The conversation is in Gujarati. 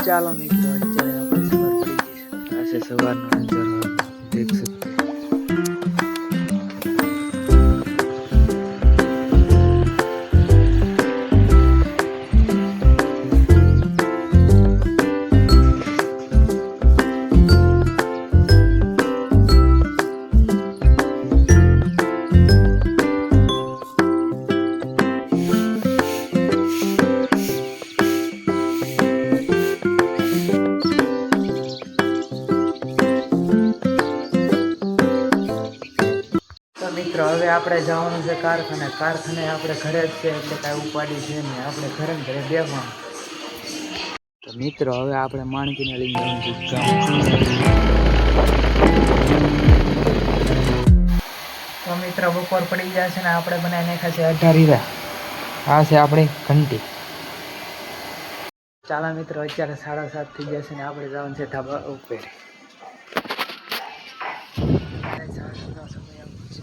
ચાલો મિત્રો, અત્યારે આપણે સવાર પડી ગઈ છે. આ છે સવારનો નજારો, દેખ શકते हैं. તો મિત્રો હવે આપણે જવાનું છે કારખાને. આપણે ઘરે જ છે એટલે કાંઈ ઉપાડી છે નહીં. આપણે ઘરે ને ઘરે બેસવાનું. તો મિત્રો હવે આપણે માણકીને લઈને જવાનું છે ગામ. તો મિત્રો બપોર પડી જાય છે ને આપણે બનાવી નાખ્યા છે 18 હીરા. આ છે આપણી ઘંટી. ચાલો મિત્રો, અત્યારે 7:30 થઈ જશે ને આપણે જવાનું છે ધાબા ઉપર. સમય આવ્યો છે.